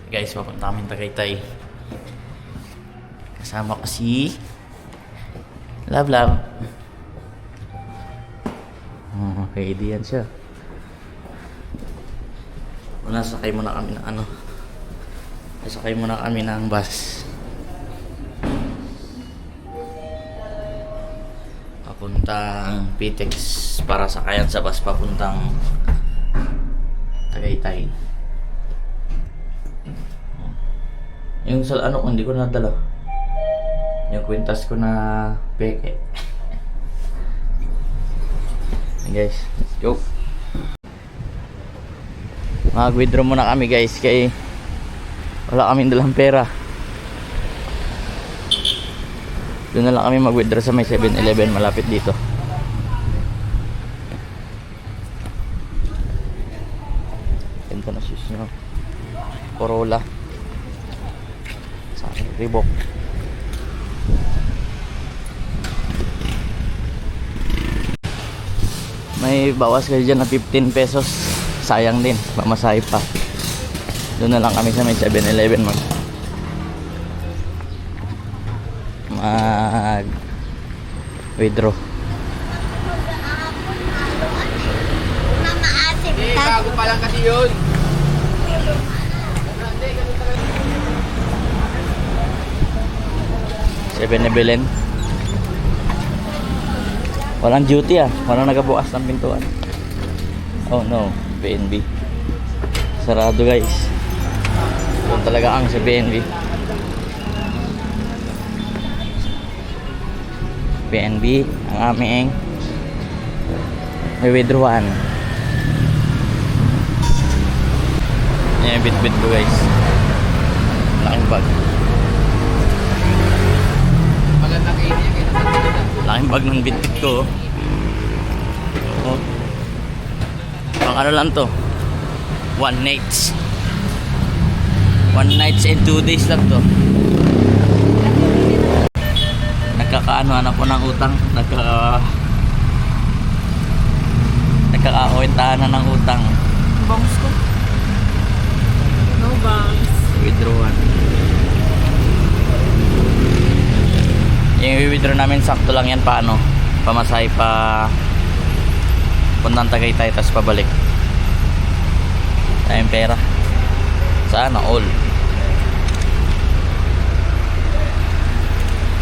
Guys, papunta kami Tagaytay. Kasama ko si Love Love. Ready yan siya. Sakay muna kami ng Sakay muna kami ng bus. Papuntang Pitex para sakayan sa bus papuntang Tagaytay. Yung sa ko hindi ko nadala. Yung kwintas ko na peke. Guys, go. Mag-withdraw muna kami guys kay wala kaming dalang pera. Doon na lang kami mag-withdraw sa may 7-Eleven malapit dito. Ganda na shoes nyo. Corolla. Reebok. May bawas kayo dyan na 15 pesos. Sayang din, mamasahe pa. Doon na lang kami sa may 7-Eleven mag withdraw. Bago pa lang kasi yun. 7-Eleven. Walang duty walang nagabukas ng pintuan. Oh no, PNB sarado guys. Doon talaga ang sa PNB. Ang aming may withdrawan. Yan yung bit-bit ko guys. Laking bag. Laking bag ng bit-bit ko. Pang ano lang to, 1 nights and 2 days lang to. Nagkakaano po ng utang. Nagkakakwentahan na ng utang. Bangs ko. No bangs. Withdrawan. Yung i-withdraw namin sakto lang yan pamasahe pa puntang Tagaytay tapos pabalik. Tayong pera. Sana all.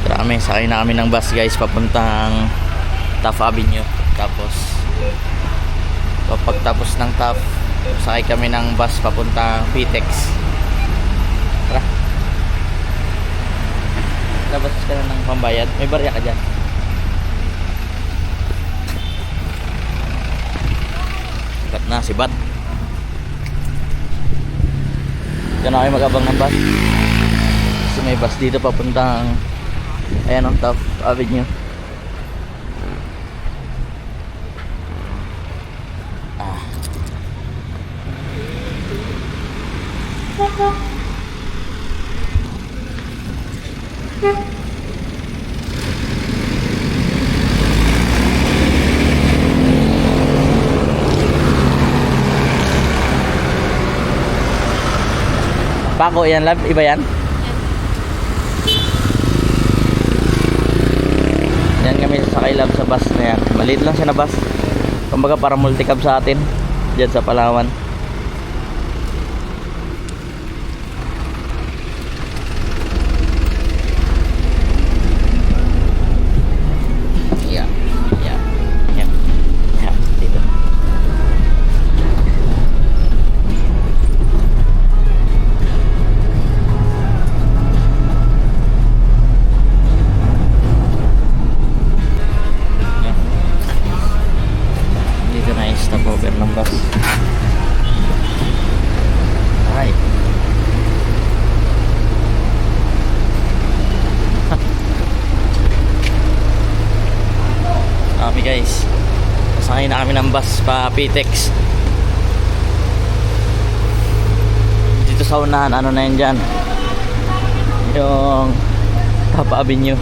Tara sakay na kami ng bus guys papuntang Taft Avenue. Tapos pagtapos ng Taft, sakay kami ng bus papuntang Pitex. Tara. Tapos ka na ng pambayad. May barya ka dyan. Sibat na, sibat. Diyan na kayo mag-abang ng bus. Kasi may bus dito papuntang ayan ang Taft Avenue. Pako yan lab, iba yan? Yan kami sasakay lab sa bus na yan. Maliit lang siya na bus. Kumbaga para multicab sa atin dyan sa Palawan. Dito. Stopover ng bus. Ay. Kami guys. Pasakay na kami ng bus pa Pitex. Dito sa unahan, ano na yan dyan? Yung Taft Avenue.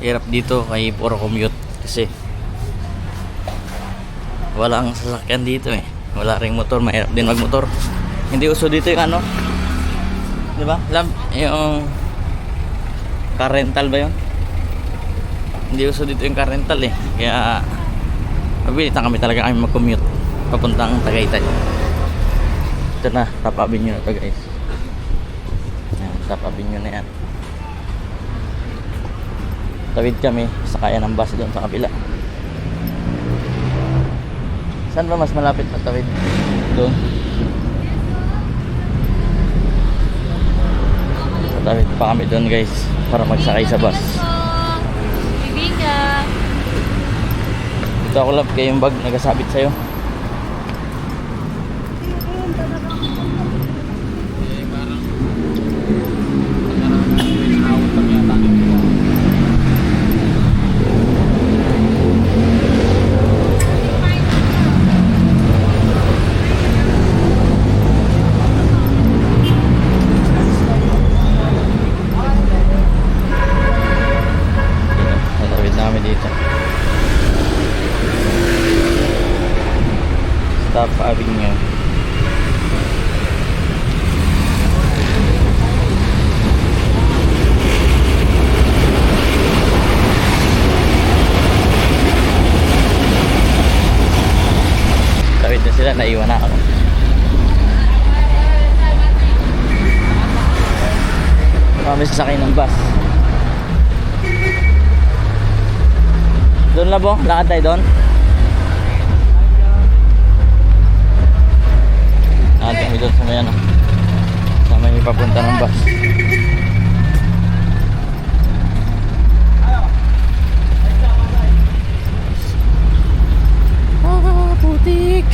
Hirap dito kay puro commute kasi wala ang sasakyan dito eh. Wala ring motor, mahirap din magmotor. Hindi uso dito yung ano, di ba? Yung car rental ba yun? Hindi uso dito yung car rental eh. Kaya mabilitan kami talaga kami mag-commute papuntang Tagaytay. Ito na, Top Avenue na to guys. Yan, Top Avenue na yan. Tawid kami, sakaya ng bus doon sa kabila. Saan ba mas malapit na tawid? Doon. Tawid pa kami doon guys para magsakay sa bus. Bibiga. Ito ako love kayo yung bag nagasabit sa'yo. Natawid namin dito. Top Avenue. Tawid na sila, naiwan na ako. Kami sasakay ng bus. Doon na po, lakad tayo doon. Lakad kami doon sa may ano, sa may papunta ng bus. Putik.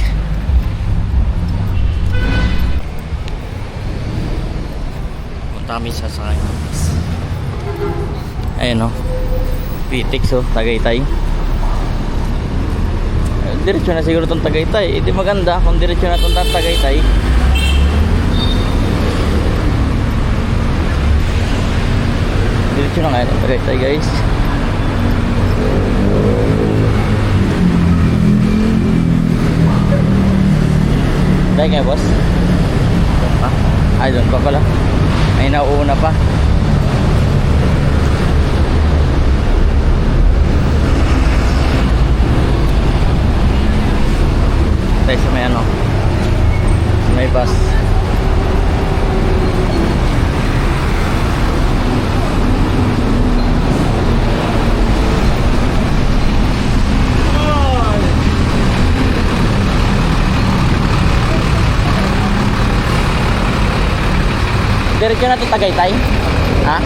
Punta kami sa sakay ng bus. Ayun o, Pitix o, Tagaytay. Diretso na siguro itong Tagaytay. Hindi maganda kung diretso na itong Tagaytay. Diretso na nga itong Tagaytay guys. Dahil nga boss? Doon pa? Ay doon pa pala. May nauuna pa. Tayo sa may ano, sa may bus. Diretso na ito Tagaytay? Ha?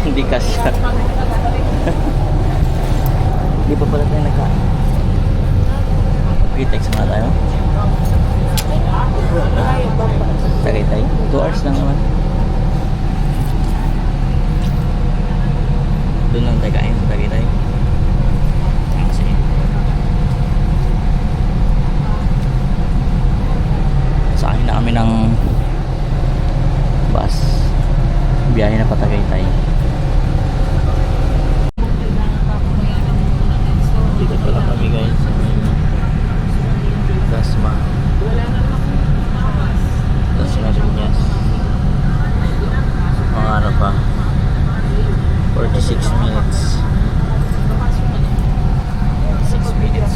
Hindi kasi hindi pa pala tayo nagkain. Mag-text muna tayo. Tagaytay 2 hours lang naman. Doon lang tayo kain sa Tagaytay. Kasi sakay na kami ng bus, biyahe na pa Tagaytay. Dito pala kami guys sa Dasma. Dasma Rinyas. Mga ano pa 46 minutes 6 minutes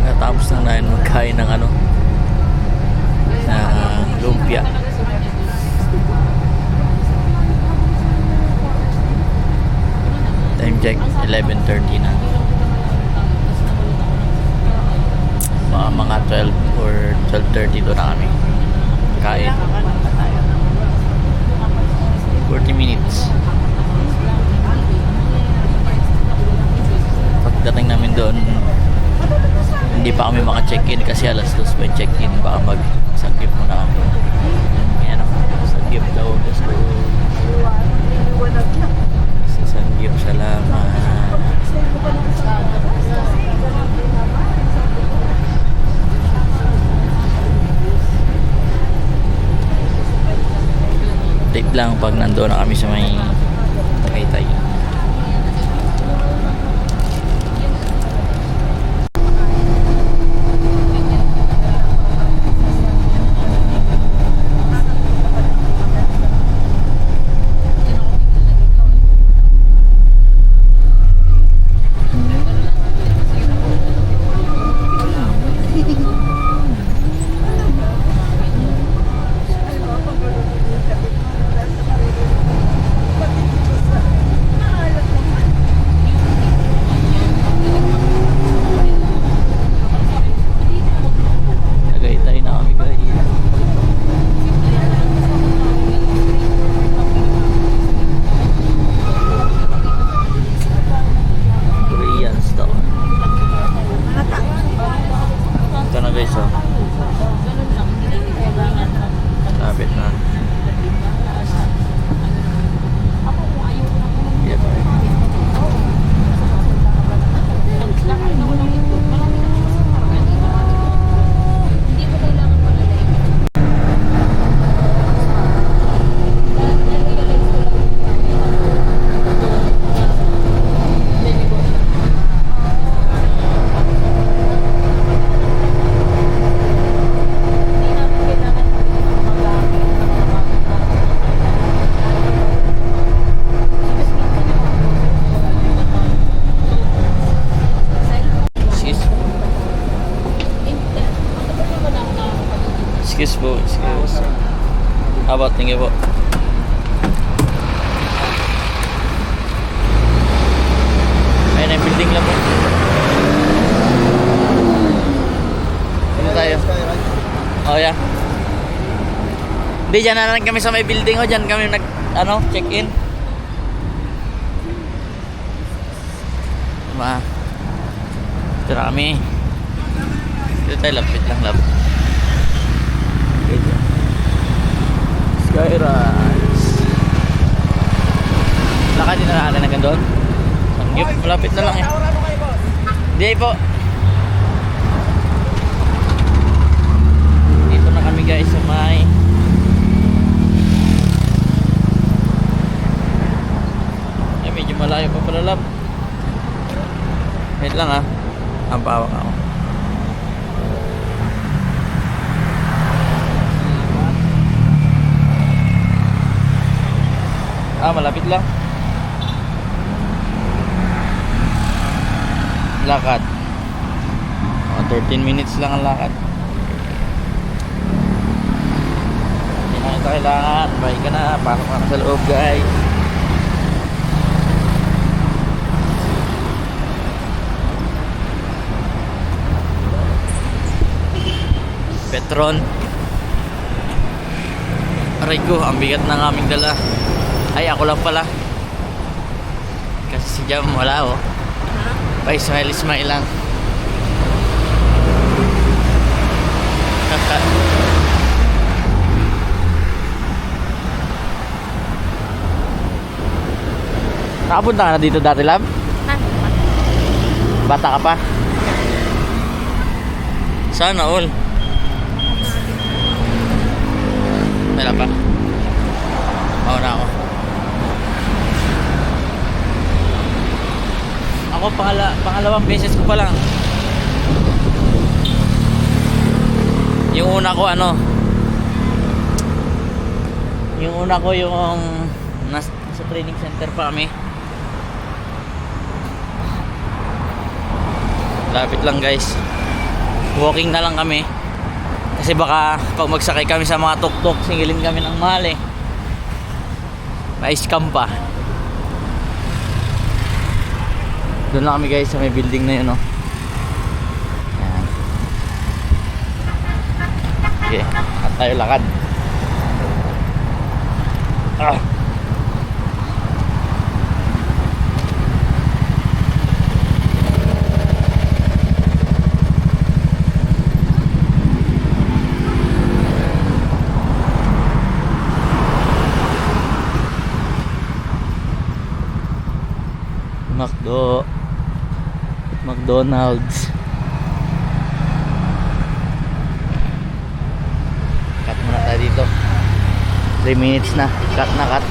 natapos lang namin magkain ng ano na lumpia. Time check 11:30 na. Mga 12 or 12:30 doon na kami kain. 40 minutes. Pagdating namin doon Hindi pa kami maka-check-in kasi alas 2 pa yung check-in. Baka mag-sagip muna ako. Ayan ako. Sagip daw. Gusto ko. Sagip, salamat. Tip lang pag nandoon na kami sa may Tagaytay. Tagaytay na kami guys. Korean store. Ito na guys oh. Lapit na. Yan. Excuse po, excuse. Abot, tingin po. Ayun na yung building lang po. Dito tayo. Oh yeah. Hindi, dyan na lang kami sa may building o. Dyan kami check-in. Dito na kami. Dito tayo, lapit lang, lapit. Skyrise. Lakad din na hanggang doon. Sanggip, malapit na lang eh. Hindi po. Dito na kami guys sa may medyo malayo pa pala lab. Wait lang ah. Ang pawak ako. Malapit lang. Lakad. 13 minutes lang ang lakad. Hindi na ito kailangan. Bahay ka na. Pasok ka na sa loob guys. Petron. Aray ko, ang bigat ng aming dala. Ay, ako lang pala. Kasi si Jam wala oh. Bye, smile lang. Nakapunta ka na dito dati, Lab? Bata ka pa? Sana all. Wala pa. Mauna ako. Ako pangalawang beses ko pa lang. Yung una ko yung nasa training center pa kami. Lapit lang guys. Walking na lang kami. Kasi baka pag magsakay kami sa mga tuk-tuk, singilin kami ng mahal eh. May scam pa. Doon lang kami guys sa may building na yun oh. Ayan. Okay, at tayo lakad. McDonald's. Cut muna tayo dito. 3 minutes na. Cut na cut.